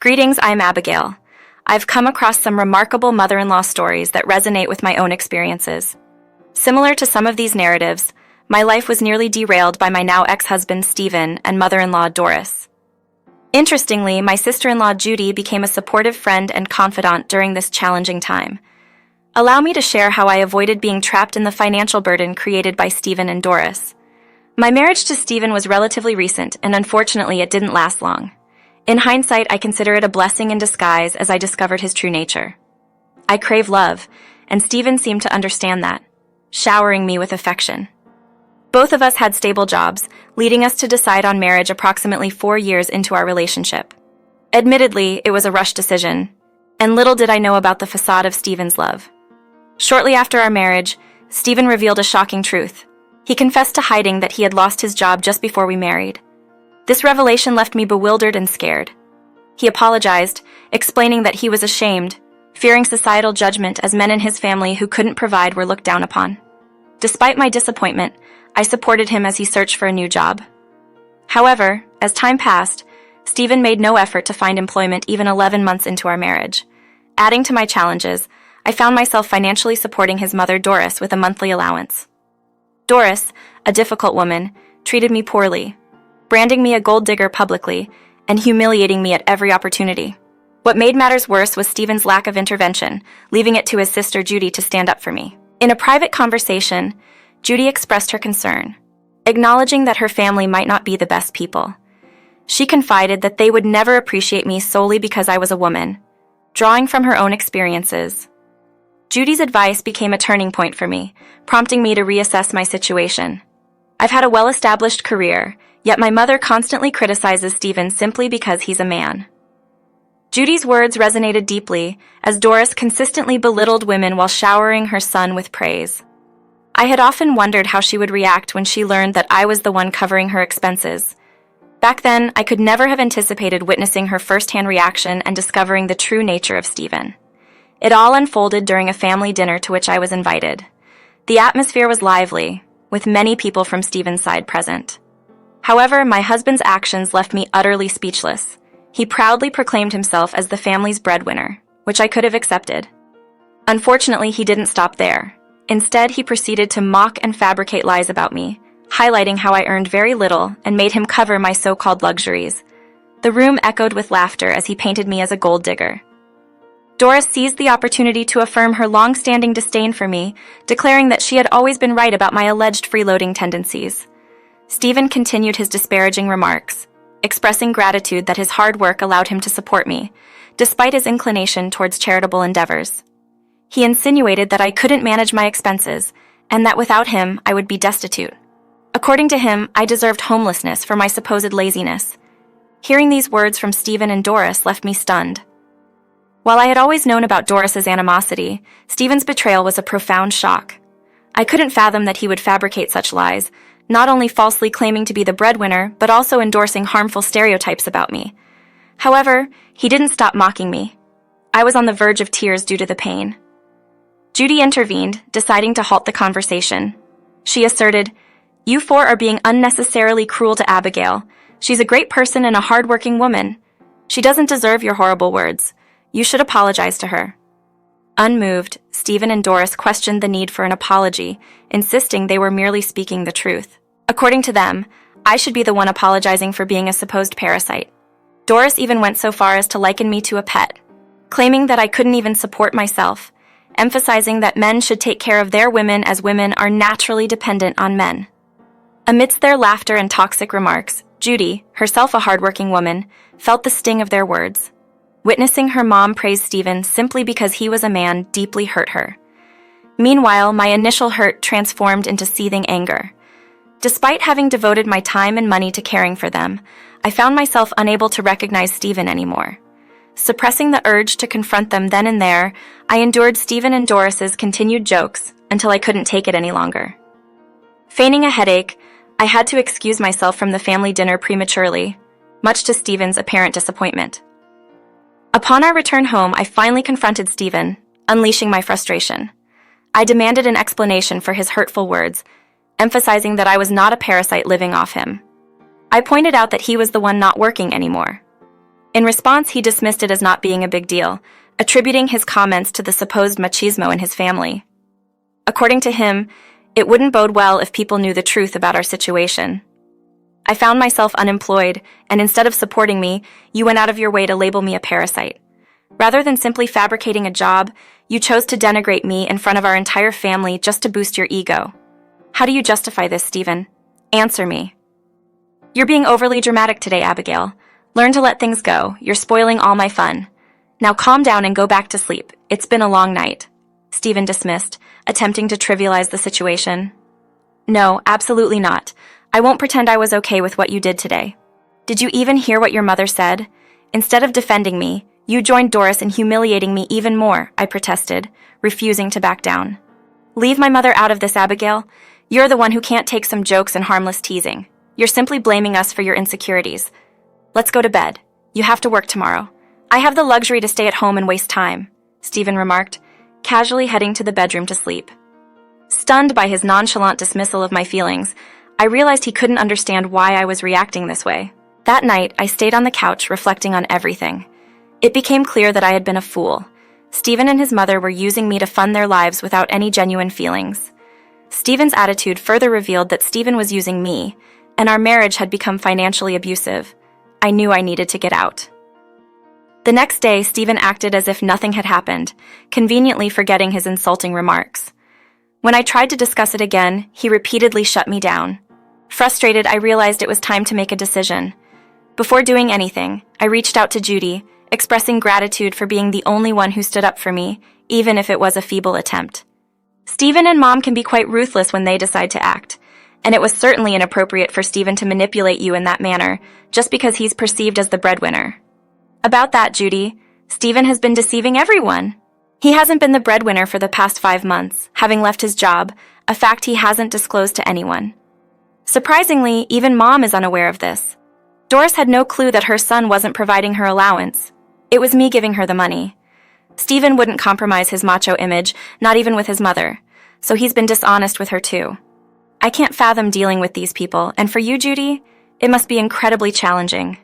Greetings, I'm Abigail. I've come across some remarkable mother-in-law stories that resonate with my own experiences. Similar to some of these narratives, my life was nearly derailed by my now ex-husband Steven and mother-in-law Doris. Interestingly, my sister-in-law Judy became a supportive friend and confidant during this challenging time. Allow me to share how I avoided being trapped in the financial burden created by Steven and Doris. My marriage to Steven was relatively recent, and unfortunately it didn't last long. In hindsight, I consider it a blessing in disguise as I discovered his true nature. I crave love, and Steven seemed to understand that, showering me with affection. Both of us had stable jobs, leading us to decide on marriage approximately 4 years into our relationship. Admittedly, it was a rushed decision, and little did I know about the facade of Steven's love. Shortly after our marriage, Steven revealed a shocking truth. He confessed to hiding that he had lost his job just before we married. This revelation left me bewildered and scared. He apologized, explaining that he was ashamed, fearing societal judgment as men in his family who couldn't provide were looked down upon. Despite my disappointment, I supported him as he searched for a new job. However, as time passed, Steven made no effort to find employment even 11 months into our marriage. Adding to my challenges, I found myself financially supporting his mother Doris with a monthly allowance. Doris, a difficult woman, treated me poorly, branding me a gold digger publicly and humiliating me at every opportunity. What made matters worse was Steven's lack of intervention, leaving it to his sister Judy to stand up for me. In a private conversation, Judy expressed her concern, acknowledging that her family might not be the best people. She confided that they would never appreciate me solely because I was a woman, drawing from her own experiences. Judy's advice became a turning point for me, prompting me to reassess my situation. I've had a well-established career, yet my mother constantly criticizes Steven simply because he's a man. Judy's words resonated deeply, as Doris consistently belittled women while showering her son with praise. I had often wondered how she would react when she learned that I was the one covering her expenses. Back then, I could never have anticipated witnessing her first-hand reaction and discovering the true nature of Steven. It all unfolded during a family dinner to which I was invited. The atmosphere was lively, with many people from Steven's side present. However, my husband's actions left me utterly speechless. He proudly proclaimed himself as the family's breadwinner, which I could have accepted. Unfortunately, he didn't stop there. Instead, he proceeded to mock and fabricate lies about me, highlighting how I earned very little and made him cover my so-called luxuries. The room echoed with laughter as he painted me as a gold digger. Doris seized the opportunity to affirm her long-standing disdain for me, declaring that she had always been right about my alleged freeloading tendencies. Steven continued his disparaging remarks, expressing gratitude that his hard work allowed him to support me, despite his inclination towards charitable endeavors. He insinuated that I couldn't manage my expenses, and that without him, I would be destitute. According to him, I deserved homelessness for my supposed laziness. Hearing these words from Steven and Doris left me stunned. While I had always known about Doris's animosity, Steven's betrayal was a profound shock. I couldn't fathom that he would fabricate such lies, not only falsely claiming to be the breadwinner, but also endorsing harmful stereotypes about me. However, he didn't stop mocking me. I was on the verge of tears due to the pain. Judy intervened, deciding to halt the conversation. She asserted, "You four are being unnecessarily cruel to Abigail. She's a great person and a hard-working woman. She doesn't deserve your horrible words. You should apologize to her." Unmoved, Steven and Doris questioned the need for an apology, insisting they were merely speaking the truth. According to them, I should be the one apologizing for being a supposed parasite. Doris even went so far as to liken me to a pet, claiming that I couldn't even support myself, emphasizing that men should take care of their women as women are naturally dependent on men. Amidst their laughter and toxic remarks, Judy, herself a hardworking woman, felt the sting of their words. Witnessing her mom praise Steven simply because he was a man deeply hurt her. Meanwhile, my initial hurt transformed into seething anger. Despite having devoted my time and money to caring for them, I found myself unable to recognize Steven anymore. Suppressing the urge to confront them then and there, I endured Steven and Doris's continued jokes until I couldn't take it any longer. Feigning a headache, I had to excuse myself from the family dinner prematurely, much to Steven's apparent disappointment. Upon our return home, I finally confronted Steven, unleashing my frustration. I demanded an explanation for his hurtful words, emphasizing that I was not a parasite living off him. I pointed out that he was the one not working anymore. In response, he dismissed it as not being a big deal, attributing his comments to the supposed machismo in his family. According to him, it wouldn't bode well if people knew the truth about our situation. I found myself unemployed, and instead of supporting me, you went out of your way to label me a parasite. Rather than simply fabricating a job, you chose to denigrate me in front of our entire family just to boost your ego. How do you justify this, Steven? Answer me. You're being overly dramatic today, Abigail. Learn to let things go. You're spoiling all my fun. Now calm down and go back to sleep. It's been a long night. Steven dismissed, attempting to trivialize the situation. No, absolutely not. I won't pretend I was okay with what you did today. Did you even hear what your mother said? Instead of defending me, you joined Doris in humiliating me even more, I protested, refusing to back down. Leave my mother out of this, Abigail. You're the one who can't take some jokes and harmless teasing. You're simply blaming us for your insecurities. Let's go to bed. You have to work tomorrow. I have the luxury to stay at home and waste time, Steven remarked, casually heading to the bedroom to sleep. Stunned by his nonchalant dismissal of my feelings, I realized he couldn't understand why I was reacting this way. That night, I stayed on the couch reflecting on everything. It became clear that I had been a fool. Steven and his mother were using me to fund their lives without any genuine feelings. Steven's attitude further revealed that Steven was using me, and our marriage had become financially abusive. I knew I needed to get out. The next day, Steven acted as if nothing had happened, conveniently forgetting his insulting remarks. When I tried to discuss it again, he repeatedly shut me down. Frustrated, I realized it was time to make a decision. Before doing anything, I reached out to Judy, expressing gratitude for being the only one who stood up for me, even if it was a feeble attempt. Steven and Mom can be quite ruthless when they decide to act, and it was certainly inappropriate for Steven to manipulate you in that manner, just because he's perceived as the breadwinner. About that, Judy, Steven has been deceiving everyone. He hasn't been the breadwinner for the past 5 months, having left his job, a fact he hasn't disclosed to anyone. Surprisingly, even Mom is unaware of this. Doris had no clue that her son wasn't providing her allowance. It was me giving her the money. Steven wouldn't compromise his macho image, not even with his mother, so he's been dishonest with her too. I can't fathom dealing with these people, and for you, Judy, it must be incredibly challenging.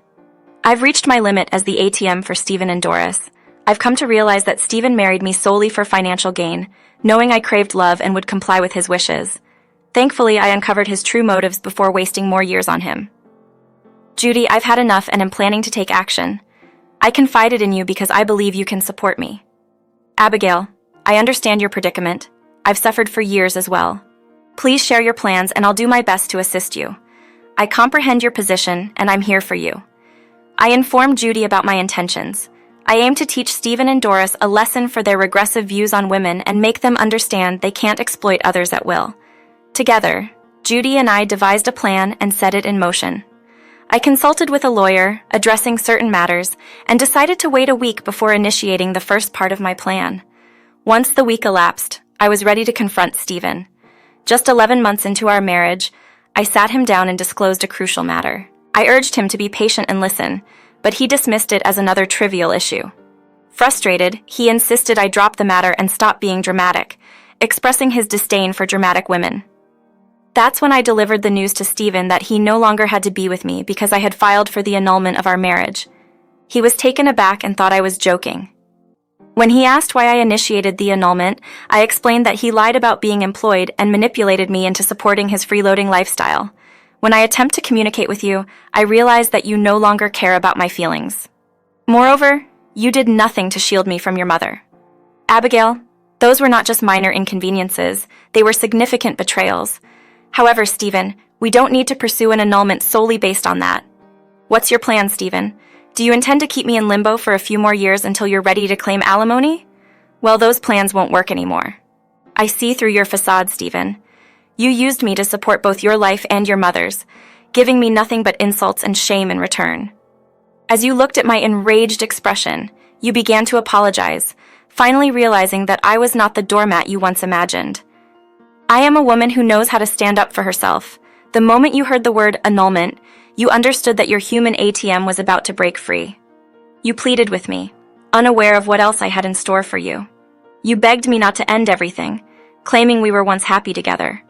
I've reached my limit as the ATM for Steven and Doris. I've come to realize that Steven married me solely for financial gain, knowing I craved love and would comply with his wishes. Thankfully, I uncovered his true motives before wasting more years on him. Judy, I've had enough and am planning to take action. I confided in you because I believe you can support me. Abigail, I understand your predicament. I've suffered for years as well. Please share your plans and I'll do my best to assist you. I comprehend your position and I'm here for you. I informed Judy about my intentions. I aim to teach Steven and Doris a lesson for their regressive views on women and make them understand they can't exploit others at will. Together, Judy and I devised a plan and set it in motion. I consulted with a lawyer, addressing certain matters, and decided to wait a week before initiating the first part of my plan. Once the week elapsed, I was ready to confront Steven. Just 11 months into our marriage, I sat him down and disclosed a crucial matter. I urged him to be patient and listen, but he dismissed it as another trivial issue. Frustrated, he insisted I drop the matter and stop being dramatic, expressing his disdain for dramatic women. That's when I delivered the news to Steven that he no longer had to be with me because I had filed for the annulment of our marriage. He was taken aback and thought I was joking. When he asked why I initiated the annulment, I explained that he lied about being employed and manipulated me into supporting his freeloading lifestyle. When I attempt to communicate with you, I realize that you no longer care about my feelings. Moreover, you did nothing to shield me from your mother. Abigail, those were not just minor inconveniences, they were significant betrayals. However, Steven, we don't need to pursue an annulment solely based on that. What's your plan, Steven? Do you intend to keep me in limbo for a few more years until you're ready to claim alimony? Well, those plans won't work anymore. I see through your facade, Steven. You used me to support both your life and your mother's, giving me nothing but insults and shame in return. As you looked at my enraged expression, you began to apologize, finally realizing that I was not the doormat you once imagined. I am a woman who knows how to stand up for herself. The moment you heard the word annulment, you understood that your human ATM was about to break free. You pleaded with me, unaware of what else I had in store for you. You begged me not to end everything, claiming we were once happy together.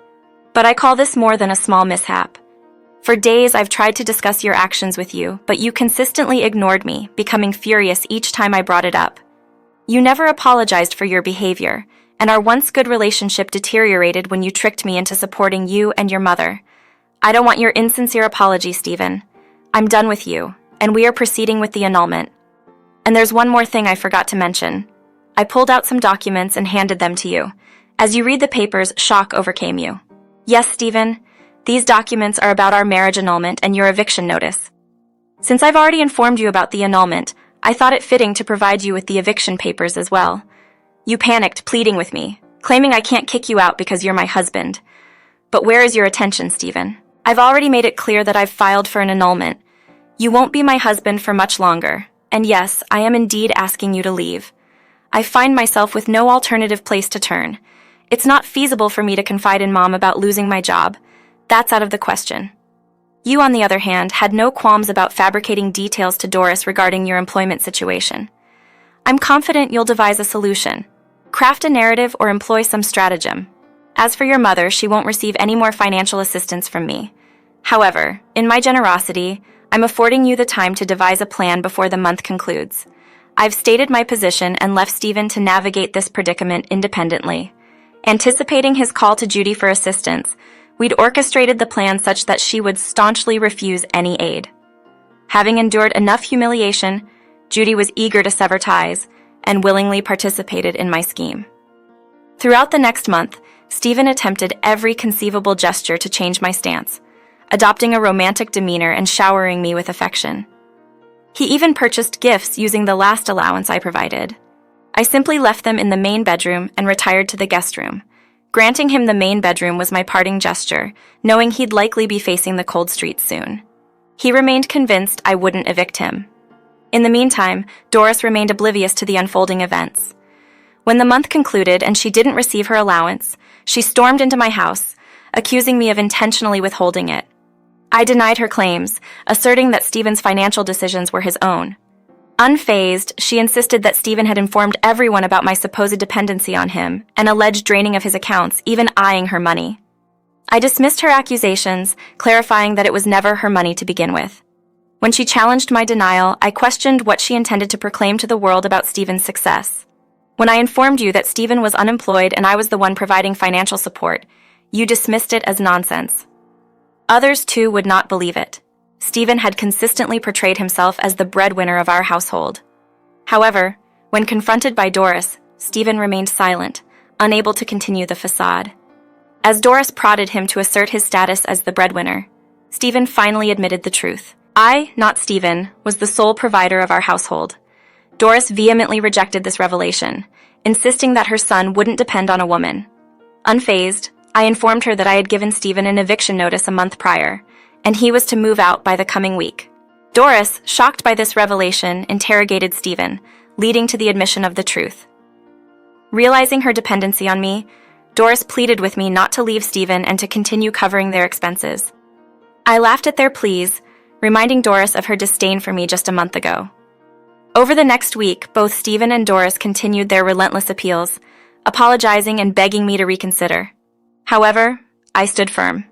But I call this more than a small mishap. For days, I've tried to discuss your actions with you, but you consistently ignored me, becoming furious each time I brought it up. You never apologized for your behavior, and our once good relationship deteriorated when you tricked me into supporting you and your mother. I don't want your insincere apology, Steven. I'm done with you, and we are proceeding with the annulment. And there's one more thing I forgot to mention. I pulled out some documents and handed them to you. As you read the papers, shock overcame you. Yes, Steven, these documents are about our marriage annulment and your eviction notice. Since I've already informed you about the annulment, I thought it fitting to provide you with the eviction papers as well. You panicked, pleading with me, claiming I can't kick you out because you're my husband. But where is your attention, Steven? I've already made it clear that I've filed for an annulment. You won't be my husband for much longer, and yes, I am indeed asking you to leave. I find myself with no alternative place to turn. It's not feasible for me to confide in Mom about losing my job. That's out of the question. You, on the other hand, had no qualms about fabricating details to Doris regarding your employment situation. I'm confident you'll devise a solution. Craft a narrative or employ some stratagem. As for your mother, she won't receive any more financial assistance from me. However, in my generosity, I'm affording you the time to devise a plan before the month concludes. I've stated my position and left Steven to navigate this predicament independently. Anticipating his call to Judy for assistance, we'd orchestrated the plan such that she would staunchly refuse any aid. Having endured enough humiliation, Judy was eager to sever ties and willingly participated in my scheme. Throughout the next month, Steven attempted every conceivable gesture to change my stance, adopting a romantic demeanor and showering me with affection. He even purchased gifts using the last allowance I provided. I simply left them in the main bedroom and retired to the guest room. Granting him the main bedroom was my parting gesture, knowing he'd likely be facing the cold streets soon. He remained convinced I wouldn't evict him. In the meantime, Doris remained oblivious to the unfolding events. When the month concluded and she didn't receive her allowance, she stormed into my house, accusing me of intentionally withholding it. I denied her claims, asserting that Steven's financial decisions were his own. Unfazed, she insisted that Steven had informed everyone about my supposed dependency on him and alleged draining of his accounts, even eyeing her money. I dismissed her accusations, clarifying that it was never her money to begin with. When she challenged my denial, I questioned what she intended to proclaim to the world about Steven's success. When I informed you that Steven was unemployed and I was the one providing financial support, you dismissed it as nonsense. Others, too, would not believe it. Steven had consistently portrayed himself as the breadwinner of our household. However, when confronted by Doris, Steven remained silent, unable to continue the facade. As Doris prodded him to assert his status as the breadwinner, Steven finally admitted the truth. I, not Steven, was the sole provider of our household. Doris vehemently rejected this revelation, insisting that her son wouldn't depend on a woman. Unfazed, I informed her that I had given Steven an eviction notice a month prior, and he was to move out by the coming week. Doris, shocked by this revelation, interrogated Steven, leading to the admission of the truth. Realizing her dependency on me, Doris pleaded with me not to leave Steven and to continue covering their expenses. I laughed at their pleas, reminding Doris of her disdain for me just a month ago. Over the next week, both Steven and Doris continued their relentless appeals, apologizing and begging me to reconsider. However, I stood firm.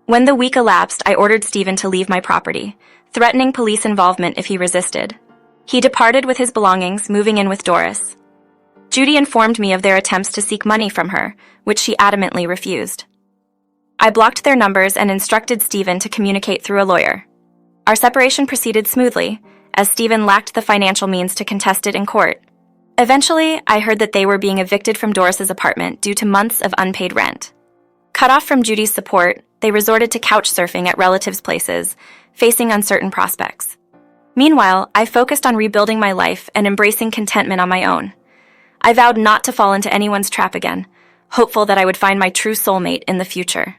When the week elapsed, I ordered Steven to leave my property, threatening police involvement if he resisted. He departed with his belongings, moving in with Doris. Judy informed me of their attempts to seek money from her, which she adamantly refused. I blocked their numbers and instructed Steven to communicate through a lawyer. Our separation proceeded smoothly, as Steven lacked the financial means to contest it in court. Eventually, I heard that they were being evicted from Doris's apartment due to months of unpaid rent. Cut off from Judy's support, they resorted to couch surfing at relatives' places, facing uncertain prospects. Meanwhile, I focused on rebuilding my life and embracing contentment on my own. I vowed not to fall into anyone's trap again, hopeful that I would find my true soulmate in the future.